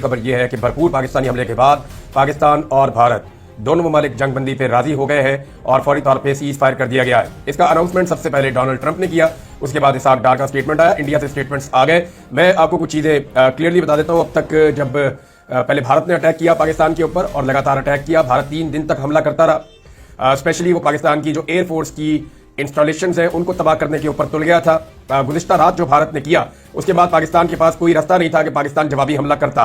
खबर यह है कि भरपूर पाकिस्तानी हमले के बाद पाकिस्तान और भारत दोनों ममालिक जंगबंदी पे राजी हो गए हैं और फौरी तौर पे सीज फायर कर दिया गया है। इसका अनाउंसमेंट सबसे पहले डोनाल्ड ट्रंप ने किया, उसके बाद इसाक डार का स्टेटमेंट आया, इंडिया से स्टेटमेंट्स आ गए। मैं आपको कुछ चीजें क्लियरली बता देता हूं। अब तक जब पहले भारत ने अटैक किया पाकिस्तान के ऊपर और लगातार अटैक किया, भारत 3 दिन तक हमला करता रहा। स्पेशली वो पाकिस्तान की जो एयरफोर्स की इंस्टॉलेशंस हैं उनको तबाह करने के ऊपर तुल गया था। गुज़िश्ता रात जो भारत ने किया, उसके बाद पाकिस्तान के पास कोई रास्ता नहीं था कि पाकिस्तान जवाबी हमला करता।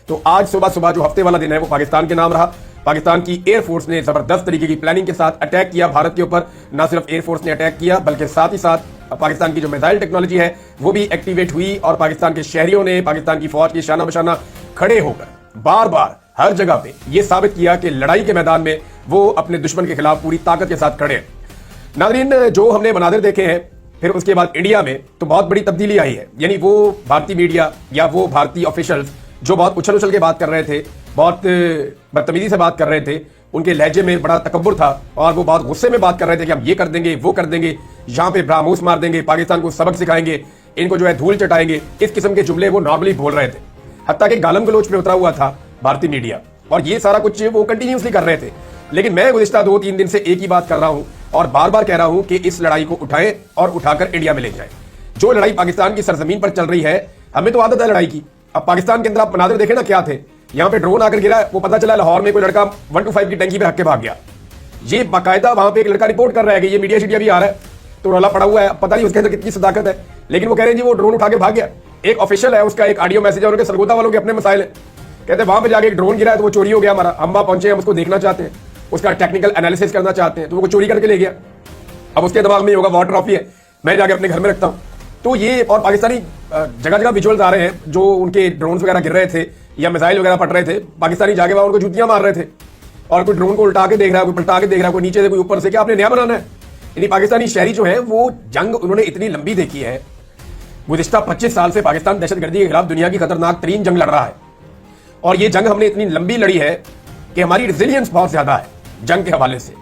तो आज सुबह सुबह जो हफ्ते वाला दिन है वो पाकिस्तान के नाम रहा। पाकिस्तान की एयरफोर्स ने जबरदस्त तरीके की प्लानिंग के साथ अटैक किया भारत के ऊपर। न सिर्फ एयरफोर्स ने अटैक किया बल्कि साथ ही साथ पाकिस्तान की जो मिसाइल टेक्नोलॉजी है वो भी एक्टिवेट हुई और पाकिस्तान के शहरियों ने पाकिस्तान की फौज की शाना बशाना खड़े होकर बार बार हर जगह पे ये साबित किया कि लड़ाई के मैदान में वो अपने दुश्मन के खिलाफ पूरी ताकत के साथ खड़े हैं। नाज़रीन, जो हमने मनाजिर देखे हैं फिर उसके बाद इंडिया में तो बहुत बड़ी तब्दीली आई है। यानी वो भारतीय मीडिया या वो भारतीय ऑफिशियल्स जो बहुत उछल उछल के बात कर रहे थे, बहुत बदतमीजी से बात कर रहे थे, उनके लहजे में बड़ा तकब्बुर था और वो बहुत गुस्से में बात कर रहे थे कि हम ये कर देंगे, वो कर देंगे, यहाँ पे ब्राह्मूस मार देंगे, पाकिस्तान को सबक सिखाएंगे, इनको जो है धूल चटाएंगे। इस किस्म के जुमले वो नॉर्मली बोल रहे थे, हत्ता कि गालम गलोच पे उतरा हुआ था भारतीय मीडिया, और ये सारा कुछ वो कंटिन्यूसली कर रहे थे। लेकिन मैं गुज़िश्ता 2-3 दिन से एक ही बात कर रहा हूं और बार बार कह रहा हूं कि इस लड़ाई को उठाएं और उठाकर इंडिया में ले जाएं। जो लड़ाई पाकिस्तान की सरजमीन पर चल रही है, हमें तो आदत है लड़ाई की। अब पाकिस्तान के अंदर आप मनाजिर देखे ना क्या थे, यहां पे ड्रोन आकर गिरा, वो पता चला लाहौर में कोई लड़का 125 की टंकी पे हक के भाग गया। ये बाकायदा वहां पे एक लड़का रिपोर्ट कर रहा है कि ये मीडिया शीडिया भी आ रहा है, तो रौला पड़ा हुआ है, पता नहीं उसके अंदर कितनी सदाकत है। लेकिन वो कह रहे हैं जी वो ड्रोन उठा के भाग गया। एक ऑफिशियल है, उसका एक ऑडियो मैसेज है, उनके सरगोदा वालों के अपने मसाइल है। कहते हैं वहां पे जाके एक ड्रोन गिरा है तो वो चोरी हो गया हमारा, हम वहां पहुंचे, हम उसको देखना चाहते हैं, उसका टेक्निकल एनालिसिस करना चाहते हैं, तो वो चोरी करके ले गया। अब उसके दिमाग में होगा वाटर ट्रॉफी है, मैं जाके अपने घर में रखता हूं। तो ये और पाकिस्तानी जगह जगह विजुअल्स आ रहे हैं, जो उनके ड्रोन्स वगैरह गिर रहे थे या मिसाइल वगैरह फट रहे थे, पाकिस्तानी जाके वहां उनको जूतियां मार रहे थे और कोई ड्रोन को उल्टा के देख रहा है, कोई पलटा के देख रहा है, कोई नीचे से कोई ऊपर से, क्या आपने नया बनाना है। यानी पाकिस्तानी शहरी जो है वो जंग उन्होंने इतनी लंबी देखी है। गुज़िश्ता 25 साल से पाकिस्तान दहशतगर्दी के खिलाफ दुनिया की खतरनाक तरीन जंग लड़ रहा है और ये जंग हमने इतनी लंबी लड़ी है कि हमारी रिजिलियंस बहुत ज्यादा है। जंग के हवाले से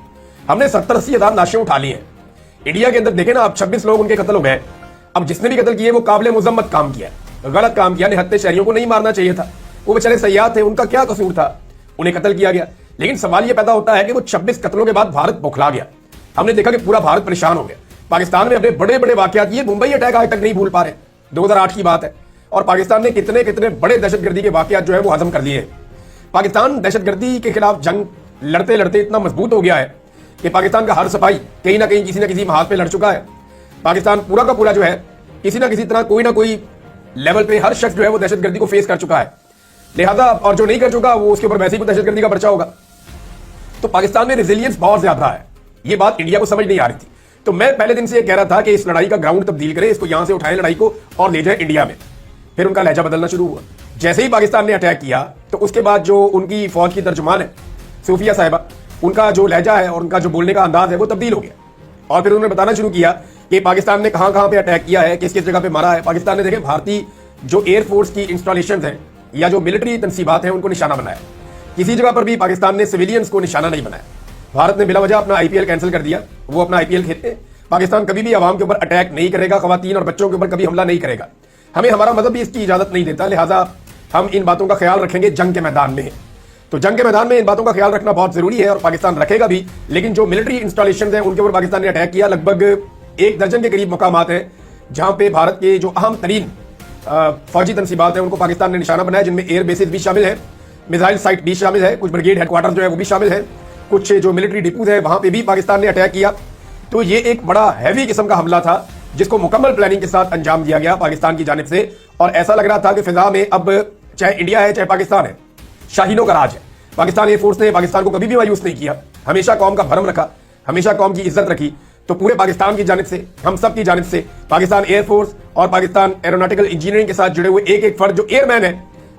हमने 70-80 हजार लाशें उठा ली हैं। इंडिया के अंदर देखे ना, अब 26 लोग उनके कत्ल हो गए। अब जिसने भी कत्ल किए वो काबिल मुजम्मत काम किया, गलत काम किया, निहत्ते शहरियों को नहीं मारना चाहिए था। वो बेचारे सयाह थे, उनका क्या कसूर था, उन्हें कत्ल किया गया। लेकिन सवाल यह पैदा होता है कि वो 26 कत्लों के बाद भारत बौखला गया। हमने देखा कि पूरा भारत परेशान हो गया। पाकिस्तान में अपने बड़े बड़े वाकयात, ये मुंबई अटैक आज तक नहीं भूल पा रहे, 2008 की बात है, और पाकिस्तान ने कितने कितने बड़े दहशतगर्दी के वाकयात जो है वो हजम कर लिए। पाकिस्तान दहशतगर्दी के खिलाफ जंग लड़ते लड़ते इतना मजबूत हो गया है कि पाकिस्तान का हर सिपाही कहीं ना कहीं किसी ना किसी महाज पे लड़ चुका है। पाकिस्तान पूरा का पूरा जो है किसी ना किसी तरह कोई ना कोई लेवल पे हर शख्स जो है वो दहशतगर्दी को फेस कर चुका है। लिहाजा और जो नहीं कर चुका वो उसके ऊपर वैसे ही दहशतगर्दी का पर्चा होगा। तो पाकिस्तान में रेजिलियंस बहुत ज्यादा है। ये बात इंडिया को समझ नहीं आ रही थी। तो मैं पहले दिन से ये कह रहा था कि इस लड़ाई का ग्राउंड तब्दील करें, इसको यहां से उठाएं लड़ाई को और ले जाए इंडिया में। फिर उनका लहजा बदलना शुरू हुआ। जैसे ही पाकिस्तान ने अटैक किया तो उसके बाद जो उनकी फौज की तर्जुमान है सूफिया साहिबा, उनका जो लहजा है और उनका जो बोलने का अंदाज है वो तब्दील हो गया और फिर उन्होंने बताना शुरू किया कि पाकिस्तान ने कहां कहां पे अटैक किया है, किस किस जगह पे मारा है। पाकिस्तान ने देखे भारतीय जो एयरफोर्स की इंस्टॉलेशन है या जो मिलिट्री तनसीबात हैं उनको निशाना बनाया। किसी जगह पर भी पाकिस्तान ने सिविलियंस को निशाना नहीं बनाया। भारत ने बिला वजह अपना IPL कैंसिल कर दिया, वो अपना IPL खेलते। पाकिस्तान कभी भी आवाम के ऊपर अटैक नहीं करेगा, खवातीन और बच्चों के ऊपर कभी हमला नहीं करेगा। हमें हमारा मजहब भी इसकी इजाजत नहीं देता, लिहाजा हम इन बातों का ख्याल रखेंगे जंग के मैदान में। तो जंग के मैदान में इन बातों का ख्याल रखना बहुत जरूरी है और पाकिस्तान रखेगा भी। लेकिन जो मिलिट्री इंस्टॉलेशन हैं उनके ऊपर पाकिस्तान ने अटैक किया। लगभग 1 दर्जन के करीब मकामात हैं जहां पे भारत के जो अहम तरीन फौजी तनसीबात हैं उनको पाकिस्तान ने निशाना बनाया, जिनमें एयर बेसिस भी शामिल है, मिसाइल साइट भी शामिल है, कुछ ब्रिगेड हेडक्वार्टर जो है वो भी शामिल है, कुछ जो मिलिट्री डिपोज है वहां पे भी पाकिस्तान ने अटैक किया। तो ये एक बड़ा हैवी किस्म का हमला था जिसको मुकम्मल प्लानिंग के साथ अंजाम दिया गया पाकिस्तान की जानिब से। और ऐसा लग रहा था कि फिजा में अब चाहे इंडिया है चाहे पाकिस्तान है, शाहीनों का राज है। पाकिस्तान एयरफोर्स ने पाकिस्तान को कभी भी मायूस नहीं किया, हमेशा कौम का भरम रखा, हमेशा कौम की इज्जत रखी। तो पूरे पाकिस्तान की जानिब से, हम सब की जानिब से पाकिस्तान एयरफोर्स और पाकिस्तान एरोनॉटिकल इंजीनियरिंग के साथ जुड़े हुए एक एक फर्द जो एयरमैन है,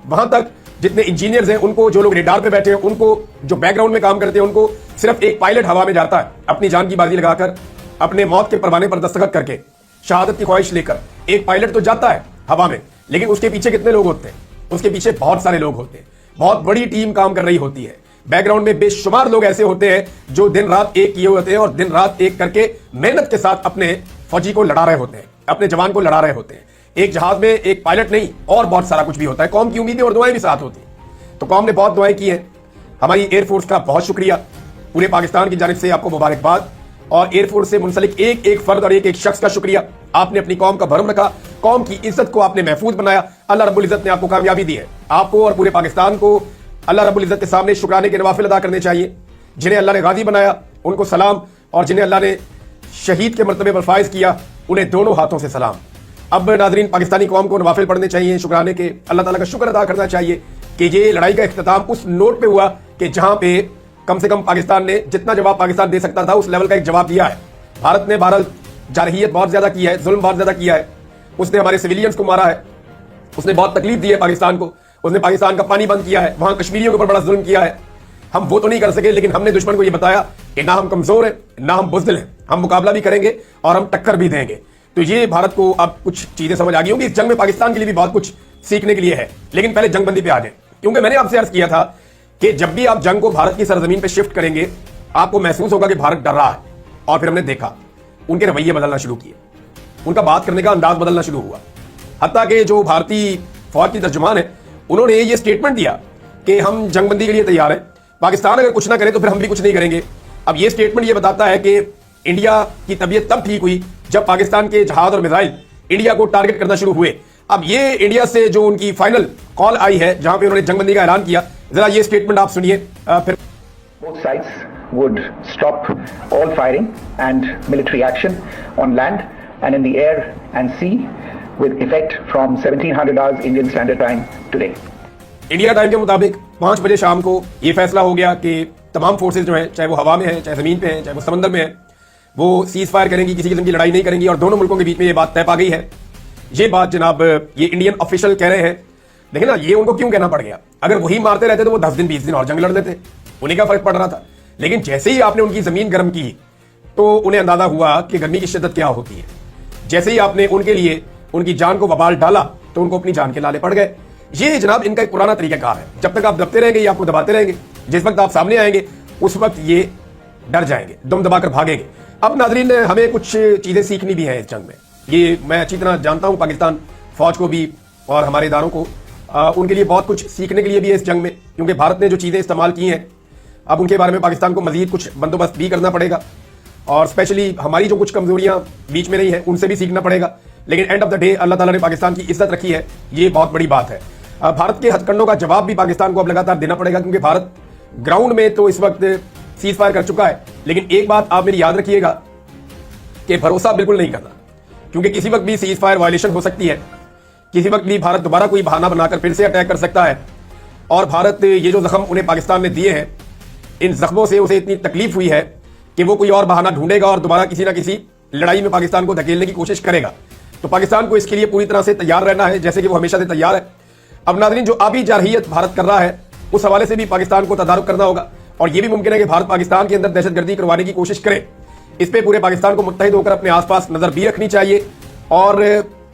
वहां तक जितने इंजीनियर्स हैं उनको, जो लोग रेडार पे बैठे हैं उनको, जो बैकग्राउंड में काम करते हैं उनको, सिर्फ एक पायलट हवा में जाता है अपनी जान की बाजी लगाकर, अपने मौत के परवाने पर दस्तखत करके, शहादत की ख्वाहिश लेकर। एक पायलट तो जाता है हवा में, लेकिन उसके पीछे कितने लोग होते हैं? उसके पीछे बहुत सारे लोग होते हैं, बहुत बड़ी टीम काम कर रही होती है। बैकग्राउंड में बेशुमार लोग ऐसे होते हैं जो दिन रात एक किए होते हैं और दिन रात एक करके मेहनत के साथ अपने फौजी को लड़ा रहे होते हैं, अपने जवान को लड़ा रहे होते हैं। एक जहाज में एक पायलट नहीं और बहुत सारा कुछ भी होता है। कौम की उम्मीदें और दुआएं भी साथ होती हैं। तो कौम ने बहुत दुआएं की हैं। हमारी एयरफोर्स का बहुत शुक्रिया, पूरे पाकिस्तान की जानिब से आपको मुबारकबाद, और एयरफोर्स से मुंसलिक एक एक फर्द और एक एक शख्स का शुक्रिया। आपने अपनी कौम का भरम रखा, कौम की इज्जत को आपने महफूज बनाया। अल्लाह रब्बुल इज्जत ने आपको कामयाबी दी है। आपको और पूरे पाकिस्तान को अल्लाह रब्बुल इज्जत के सामने शुक्राने के नवाफिल अदा करने चाहिए। जिन्हें अल्लाह ने गाजी बनाया उनको सलाम, और जिन्हें अल्लाह ने शहीद के मर्तबे पर फाइज किया उन्हें दोनों हाथों से सलाम। अब नाजरीन, पाकिस्तानी कौम को नवाफिल पढ़ने चाहिए, शुक्राने के, अल्लाह ताला का शुक्र अदा करना चाहिए कि ये लड़ाई का इख्तिताम उस नोट पे हुआ कि जहां पे कम से कम पाकिस्तान ने जितना जवाब पाकिस्तान दे सकता था उस लेवल का एक जवाब दिया है। भारत ने बहरहाल जारहियत बहुत ज्यादा की है, जुल्म बहुत ज्यादा किया है। उसने हमारे सिविलियंस को मारा है, उसने बहुत तकलीफ दी है पाकिस्तान को, उसने पाकिस्तान का पानी बंद किया है, वहां कश्मीरियों के ऊपर बड़ा जुल्म किया है। हम वो तो नहीं कर सके, लेकिन हमने दुश्मन को यह बताया कि ना हम कमजोर हैं, ना हम बुज़दिल हैं, हम मुकाबला भी करेंगे और हम टक्कर भी देंगे। तो ये भारत को अब कुछ चीजें समझ आ गई होंगी। इस जंग में पाकिस्तान के लिए भी बहुत कुछ सीखने के लिए है। लेकिन पहले जंगबंदी पे आ जाए, क्योंकि मैंने आपसे अर्ज किया था कि जब भी आप जंग को भारत की सरजमीन पे शिफ्ट करेंगे आपको महसूस होगा कि भारत डर रहा है। और फिर हमने देखा उनके रवैये बदलना शुरू किए, उनका बात करने का अंदाज बदलना शुरू हुआ। हत्ता कि जो भारतीय फौज की तर्जुमान है उन्होंने ये स्टेटमेंट दिया कि हम जंगबंदी के लिए तैयार हैं, पाकिस्तान अगर कुछ ना करे तो फिर हम भी कुछ नहीं करेंगे। अब ये स्टेटमेंट ये बताता है कि इंडिया की तबीयत तब ठीक हुई जब पाकिस्तान के जहाज और मिसाइल इंडिया को टारगेट करना शुरू हुए। अब ये इंडिया से जो उनकी फाइनल कॉल आई है जहां पे उन्होंने जंगबंदी का ऐलान किया, जरा ये स्टेटमेंट आप सुनिए। फिर Both sides would stop all firing and military action on land and in the air and sea with effect from 1700 hours Indian Standard Time today. India time के मुताबिक 5 बजे शाम को ये फैसला हो गया कि तमाम फोर्सेज जो हैं, चाहे वो हवा में है, चाहे जमीन पे है, चाहे वो समंदर में है, वो सीज फायर करेंगी, किसी किस्म की लड़ाई नहीं करेंगी। और दोनों मुल्कों के बीच में ये बात तय पा गई है। ये बात जनाब ये इंडियन ऑफिशियल कह रहे हैं। देखिए ना, ये उनको क्यों कहना पड़ गया? अगर वही मारते रहते तो वो 10 दिन 20 दिन और जंग लड़ लेते, उन्हें क्या फर्क पड़ रहा था। लेकिन जैसे ही आपने उनकी जमीन गर्म की तो उन्हें अंदाजा हुआ कि गर्मी की शिद्दत क्या होती है। जैसे ही आपने उनके लिए उनकी जान को बवाल डाला तो उनको अपनी जान के लाले पड़ गए। ये जनाब इनका एक पुराना तरीकाकार है। जब तक आप दबते रहेंगे ये आपको दबाते रहेंगे, जिस वक्त आप सामने आएंगे उस वक्त ये डर जाएंगे, दम दबाकर भागेंगे। अब नाजरीन, हमें कुछ चीजें सीखनी भी हैं इस जंग में। ये मैं अच्छी तरह जानता हूं, पाकिस्तान फौज को भी और हमारे इदारों को, उनके लिए बहुत कुछ सीखने के लिए भी है इस जंग में। क्योंकि भारत ने जो चीजें इस्तेमाल की हैं अब उनके बारे में पाकिस्तान को मजीद कुछ बंदोबस्त भी करना पड़ेगा। और स्पेशली हमारी जो कुछ कमजोरियां बीच में रही हैं उनसे भी सीखना पड़ेगा। लेकिन एंड ऑफ द डे अल्लाह ताला ने पाकिस्तान की इज्जत रखी है, ये बहुत बड़ी बात है। भारत के हथकंडों का जवाब भी पाकिस्तान को अब लगातार देना पड़ेगा, क्योंकि भारत ग्राउंड में तो इस वक्त सीज फायर कर चुका है। लेकिन एक बात आप मेरी याद रखिएगा कि भरोसा बिल्कुल नहीं करना, क्योंकि किसी वक्त भी सीज फायर वायलेशन हो सकती है। किसी वक्त भी भारत दोबारा कोई बहाना बनाकर फिर से अटैक कर सकता है। और भारत ये जो जख्म उन्हें पाकिस्तान ने दिए हैं, इन जख्मों से उसे इतनी तकलीफ हुई है कि वो कोई और बहाना ढूंढेगा और दोबारा किसी ना किसी लड़ाई में पाकिस्तान को धकेलने की कोशिश करेगा। तो पाकिस्तान को इसके लिए पूरी तरह से तैयार रहना है, जैसे कि वो हमेशा से तैयार है। अब नाज़रीन, जो आबी जारहियत भारत कर रहा है उस हवाले से भी पाकिस्तान को तदारुक करना होगा। और यह भी मुमकिन है कि भारत पाकिस्तान के अंदर दहशतगर्दी करवाने की कोशिश करे। इस पे पूरे पाकिस्तान को मुत्तहिद होकर अपने आसपास नजर भी रखनी चाहिए और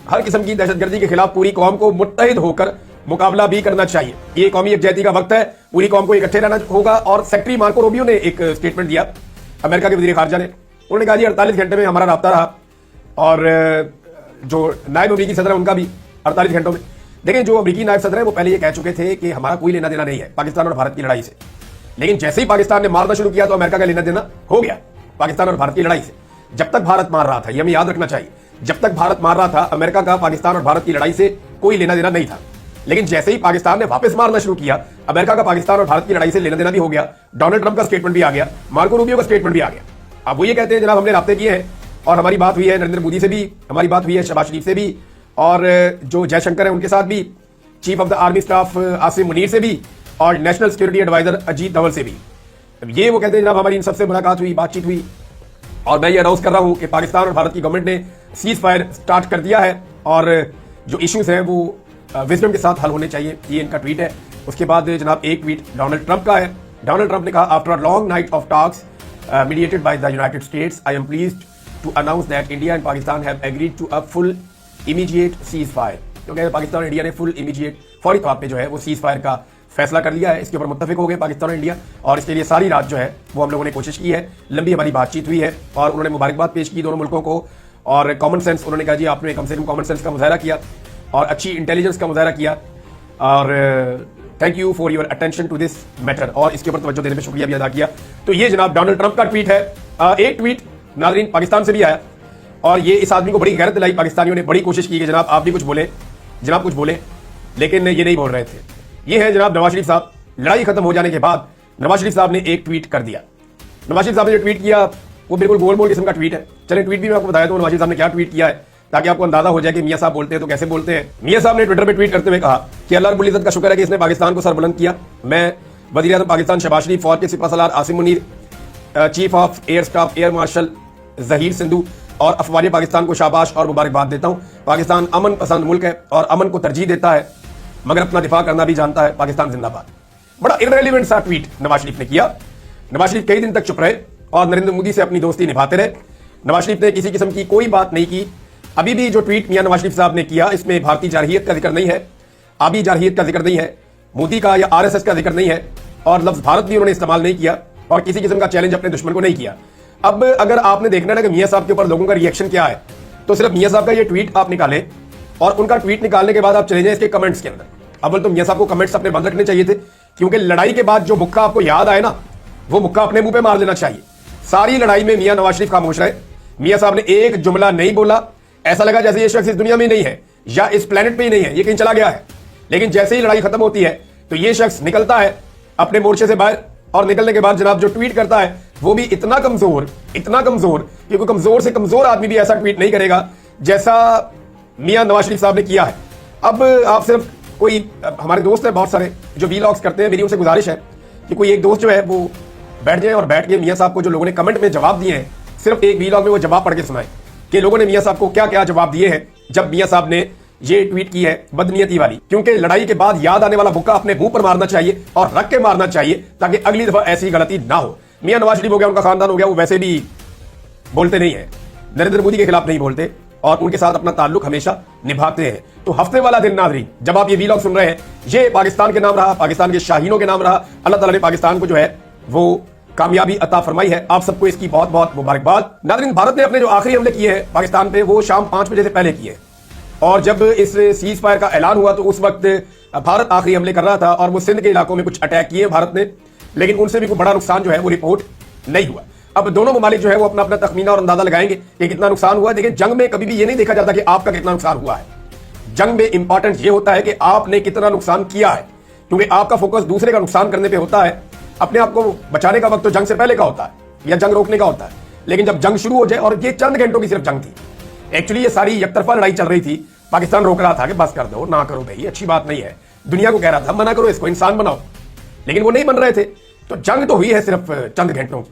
हर किस्म की दहशतगर्दी के खिलाफ पूरी कौम को मुत्तहिद होकर मुकाबला भी करना चाहिए। ये कौमी यकजहती का वक्त है, पूरी कौम को इकट्ठे रहना होगा। और सेक्रेटरी मार्को रूबियो ने एक स्टेटमेंट दिया, अमेरिका के वजीर खारजा ने। उन्होंने कहा जी 48 घंटे में हमारा राब्ता रहा, और जो नायब अमरीकी सदर है उनका भी 48 घंटों में। देखें, जो अमरीकी नायब सदर है वो पहले ये कह चुके थे कि हमारा कोई लेना देना नहीं है पाकिस्तान और भारत की लड़ाई से। लेकिन जैसे ही पाकिस्तान ने मारना शुरू किया तो अमेरिका का लेना देना हो गया पाकिस्तान और भारत की लड़ाई से। जब तक भारत मार रहा था, ये हमें याद रखना चाहिए, जब तक भारत मार रहा था अमेरिका का पाकिस्तान और भारत की लड़ाई से कोई लेना देना नहीं था। लेकिन जैसे ही पाकिस्तान ने वापस मारना शुरू किया, अमेरिका का पाकिस्तान और भारत की लड़ाई से लेना देना भी हो गया। डोनाल्ड ट्रंप का स्टेटमेंट भी आ गया, मार्को रूबियो का स्टेटमेंट भी आ गया। अब वो ये कहते हैं जनाब हमने राब्ते किए हैं और हमारी बात हुई है नरेंद्र मोदी से भी, हमारी बात हुई है शहबाज शरीफ से भी, और जो जयशंकर है उनके साथ भी, chief of the army staff Asim Munir से भी, और national security advisor Ajit Doval से भी। ये वो कहते हैं जनाब हमारी इन सबसे मुलाकात हुई, बातचीत हुई, और मैं ये अनाउंस कर रहा हूं कि पाकिस्तान और भारत की गवर्नमेंट ने सीज फायर स्टार्ट कर दिया है और जो इश्यूज हैं वो विजडम के साथ हल होने चाहिए। ये इनका ट्वीट है। उसके बाद जनाब एक ट्वीट डोनाल्ड ट्रंप का है। डोनाल्ड ट्रंप ने कहा, after a long night of talks mediated by the United States, I am pleased to announce that India and Pakistan have agreed to a full immediate ceasefire। क्योंकि पाकिस्तान और India ने full immediate फौरी तौर पे जो है वो सीज फायर का फैसला कर लिया है। इसके ऊपर मुत्तफिक हो गए पाकिस्तान और इंडिया, और इसके लिए सारी रात जो है वो हम लोगों ने कोशिश की है। लंबी हमारी बातचीत हुई है और उन्होंने मुबारकबाद पेश की दोनों मुल्कों को। और कॉमन सेंस, उन्होंने कहा जी आपने कम से कम कॉमन सेंस का मुजाहरा किया और अच्छी इंटेलिजेंस का मुजाहरा किया और thank you for your attention to this matter, और इसके ऊपर तवज्जो देने में शुक्रिया भी अदा किया। तो ये जनाब डोनाल्ड ट्रंप का ट्वीट है। एक ट्वीट नाज़रीन पाकिस्तान से भी आया और ये इस आदमी को बड़ी गैरत दिलाई। पाकिस्तानियों ने बड़ी कोशिश की कि जनाब आप भी कुछ बोले, जनाब कुछ बोले, लेकिन ये नहीं बोल रहे थे। ये है जनाब नवाज शरीफ साहब। लड़ाई खत्म हो जाने के बाद नवाज शरीफ साहब ने एक ट्वीट कर दिया। नवाज शरीफ साहब ने जो ट्वीट किया वो बिल्कुल गोल किस्म का ट्वीट है। चलिए ट्वीट भी मैं आपको बताया तो नवाज शरीफ साहब ने क्या ट्वीट किया है, ताकि आपको अंदाजा हो जाए कि मियां साहब बोलते हैं तो कैसे बोलते हैं। मियां साहब ने ट्विटर पे ट्वीट करते हुए कहा कि अल्लाह रब्बुल इज्जत का शुक्र है कि इसने पाकिस्तान को सरबुलंद किया। मैं वज़ीर आज़म पाकिस्तान शहबाज शरीफ, फौज के सिपह सलार Asim Munir, chief of air staff air marshal Zaheer Sindhu और अफवाज पाकिस्तान को शाबाश और मुबारकबाद देता हूँ। पाकिस्तान अमन पसंद मुल्क है और अमन को तरजीह देता है, मगर अपना दिफा करना भी जानता है। पाकिस्तान जिंदाबाद। बड़ा इररेलेवेंट सा ट्वीट नवाज शरीफ ने किया। नवाज शरीफ कई दिन तक चुप रहे और नरेंद्र मोदी से अपनी दोस्ती निभाते रहे। नवाज शरीफ ने किसी किस्म की कोई बात नहीं की। अभी भी जो ट्वीट मियां नवाज शरीफ साहब ने किया इसमें भारतीय जारहियत का जिक्र नहीं है, आबी जारहियत का जिक्र नहीं है, मोदी का या आरएसएस का जिक्र नहीं है और लफ्ज भारत भी उन्होंने इस्तेमाल नहीं किया और किसी किस्म का चैलेंज अपने दुश्मन को नहीं किया। अब अगर आपने देखना है कि मियां साहब के ऊपर लोगों का रिएक्शन क्या है, तो सिर्फ मियां साहब का ये ट्वीट आप निकालें और उनका ट्वीट निकालने के बाद आप चले जाएं इसके कमेंट्स के अंदर। अव्वल तो मियां साहब को कमेंट्स अपने बंद रखने चाहिए थे, क्योंकि लड़ाई के बाद जो मुक्का आपको याद आए ना, वो मुक्का अपने मुंह पे मार लेना चाहिए। सारी लड़ाई में मियां नवाज शरीफ खामोश रहे। मियां साहब ने एक जुमला नहीं बोला। ऐसा लगा जैसे ये शख्स इस दुनिया में ही नहीं है या इस प्लेनेट पे ही नहीं है, ये कहीं चला गया है। लेकिन जैसे ही लड़ाई खत्म होती है तो ये शख्स निकलता है अपने मोर्चे से बाहर और निकलने के बाद जनाब जो ट्वीट करता है वो भी इतना कमजोर कि कोई कमजोर से कमजोर आदमी भी ऐसा ट्वीट नहीं करेगा जैसा मियां नवाज शरीफ साहब ने किया है। अब आप सिर्फ कोई, हमारे दोस्त हैं बहुत सारे जो वीलॉग्स करते हैं, मेरी उनसे गुजारिश है कि कोई एक दोस्त जो है वो बैठ जाए और बैठ के मियां साहब को जो लोगों ने कमेंट में जवाब दिए हैं, सिर्फ एक वीलॉग में वो जवाब पढ़ के सुनाए कि लोगों ने मियां साहब को क्या क्या जवाब दिए हैं जब मियां साहब ने ये ट्वीट की है बदनीयती वाली। क्योंकि लड़ाई के बाद याद आने वाला मुक्का अपने मुंह पर मारना चाहिए और रख के मारना चाहिए ताकि अगली दफा ऐसी गलती ना हो। मियां नवाज शरीफ हो गया, उनका खानदान हो गया, वो वैसे भी बोलते नहीं है, नरेंद्र मोदी के खिलाफ नहीं बोलते और उनके साथ अपना ताल्लुक हमेशा निभाते हैं। तो हफ्ते वाला दिन नाज़रीन जब आप ये वीलॉग सुन रहे हैं, ये पाकिस्तान के नाम रहा, पाकिस्तान के शाहीनों के नाम रहा। अल्लाह ताला ने पाकिस्तान को जो है वो कामयाबी अता फरमाई है। आप सबको इसकी बहुत बहुत मुबारकबाद। नाज़रीन भारत ने अपने जो आखिरी हमले किए हैं पाकिस्तान पे वो शाम 5 बजे से पहले किए और जब इस सीज फायर का ऐलान हुआ तो उस वक्त भारत आखिरी हमले कर रहा था और वो सिंध के इलाकों में कुछ अटैक किए भारत ने, लेकिन उनसे भी कोई बड़ा नुकसान जो है वो रिपोर्ट नहीं हुआ। अब दोनों ममालिक जो है वो अपना अपना तखमीना और अंदाजा लगाएंगे कि कितना नुकसान हुआ है। देखिए जंग में कभी भी ये नहीं देखा जाता कि आपका कितना नुकसान हुआ है। जंग में इंपॉर्टेंट ये होता है कि आपने कितना नुकसान किया है, क्योंकि आपका फोकस दूसरे का नुकसान करने पे होता है। अपने आप को बचाने का वक्त तो जंग से पहले का होता है या जंग रोकने का होता है, लेकिन जब जंग शुरू हो जाए, और ये चंद घंटों की सिर्फ जंग थी, एक्चुअली ये सारी एकतरफा लड़ाई चल रही थी। पाकिस्तान रोक रहा था कि बस कर दो, ना करो भाई, अच्छी बात नहीं है। दुनिया को कह रहा था मना करो इसको, इंसान बनाओ, लेकिन वो नहीं बन रहे थे। तो जंग तो हुई है सिर्फ चंद घंटों की,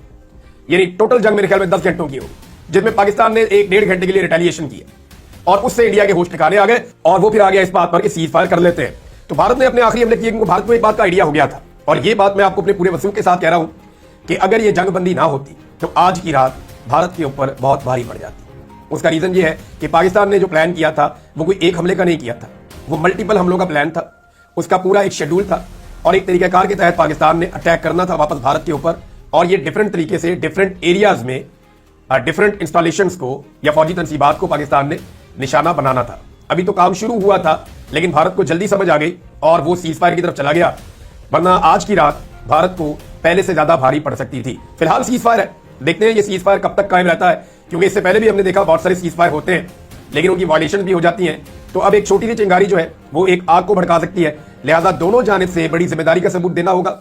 यानी टोटल जंग मेरे ख्याल में 10 घंटों की होगी, जिसमें पाकिस्तान ने 1-1.5 घंटे के लिए रिटेलिएशन किया और उससे इंडिया के होश ठिकाने आ गए और वो फिर आ गया इस बात पर कि सीज फायर कर लेते हैं। तो भारत ने अपने आखिरी हमले किए क्योंकि भारत को एक बात का आइडिया हो गया था, और ये बात मैं आपको अपने पूरे वसूख के साथ कह रहा हूं कि अगर ये जंगबंदी ना होती तो आज की रात भारत के ऊपर बहुत भारी पड़ जाती। उसका रीजन ये है कि पाकिस्तान ने जो प्लान किया था वो कोई एक हमले का नहीं किया था, वो मल्टीपल हमलों का प्लान था। उसका पूरा एक शेड्यूल था और एक तरीकाकार के तहत पाकिस्तान ने अटैक करना था वापस भारत के ऊपर, और ये डिफरेंट तरीके से डिफरेंट एरियाज में डिफरेंट इंस्टॉलेशंस को या फौजी तनसीबात को पाकिस्तान ने निशाना बनाना था। अभी तो काम शुरू हुआ था, लेकिन भारत को जल्दी समझ आ गई और वो सीज फायर की तरफ चला गया, वरना आज की रात भारत को पहले से ज्यादा भारी पड़ सकती थी। फिलहाल सीज फायर है, देखते हैं ये सीज फायर कब तक कायम रहता है, क्योंकि इससे पहले भी हमने देखा बहुत सारे सीज फायर होते हैं लेकिन उनकी वायलेशन भी हो जाती हैं। तो अब एक छोटी सी चिंगारी जो है वो एक आग को भड़का सकती है, लिहाजा दोनों जानिब से बड़ी जिम्मेदारी का सबूत देना होगा।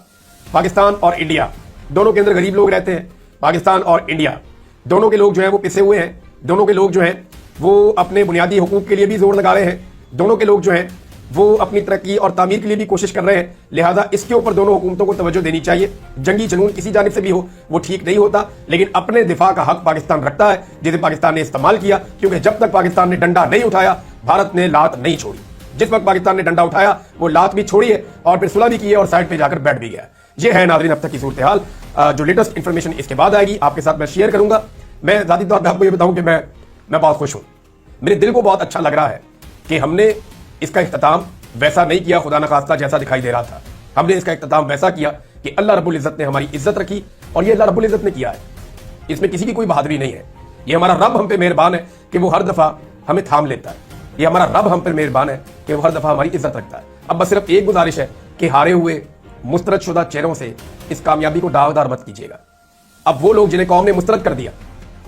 पाकिस्तान और इंडिया दोनों के अंदर गरीब लोग रहते हैं। पाकिस्तान और इंडिया दोनों के लोग जो हैं वो पिसे हुए हैं, दोनों के लोग जो हैं वो अपने बुनियादी हुकूक के लिए भी जोर लगा रहे हैं, दोनों के लोग जो हैं वो अपनी तरक्की और तामीर के लिए भी कोशिश कर रहे हैं। लिहाजा इसके ऊपर दोनों हुकूमतों को तवज्जो देनी चाहिए। जंगी जुनून किसी जानिब से भी हो वो ठीक नहीं होता, लेकिन अपने दिफा का हक पाकिस्तान रखता है, जिसे पाकिस्तान ने इस्तेमाल किया, क्योंकि जब तक पाकिस्तान ने डंडा नहीं उठाया भारत ने लात नहीं छोड़ी। जिस वक्त पाकिस्तान ने डंडा उठाया वो लात भी छोड़ी है और फिर सुलह भी की है और साइड पे जाकर बैठ भी गया। ये है नाज़रीन अब तक की सूरत हाल। जो लेटेस्ट इंफॉर्मेशन इसके बाद आएगी आपके साथ मैं शेयर करूंगा। मैं जाती तौर पर आपको ये बताऊं कि मैं बहुत खुश हूं, मेरे दिल को बहुत अच्छा लग रहा है कि हमने इसका इख्तिताम वैसा नहीं किया खुदा न खास्ता जैसा दिखाई दे रहा था। हमने इसका इख्तिताम वैसा किया कि अल्लाह रब्बुल इज़्ज़त ने हमारी इज्जत रखी, और ये अल्लाह रब्बुल इज़्ज़त ने किया है। इसमें किसी की कोई बहादुरी नहीं है, ये हमारा रब हम पे मेहरबान है कि वो हर दफा हमें थाम लेता है। ये हमारा रब हम पे मेहरबान है कि वो हर दफा हमारी इज्जत रखता है। अब बस सिर्फ एक गुजारिश है कि हारे हुए मुस्तरद चेहरों से इस कामयाबी को दागदार मत कीजिएगा। अब वो लोग जिन्हें कौम ने मुस्तरद कर दिया,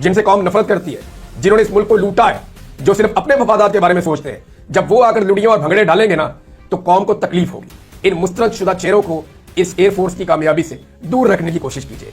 जिनसे कौम नफरत करती है, जिन्होंने इस मुल्क को लूटा है, जो सिर्फ अपने मफादात के बारे में सोचते हैं, जब वो आकर लुड़ियां और भंगड़े डालेंगे ना तो कौम को तकलीफ होगी। इन मुस्तरद चेहरों को इस एयरफोर्स की कामयाबी से दूर रखने की कोशिश कीजिएगा।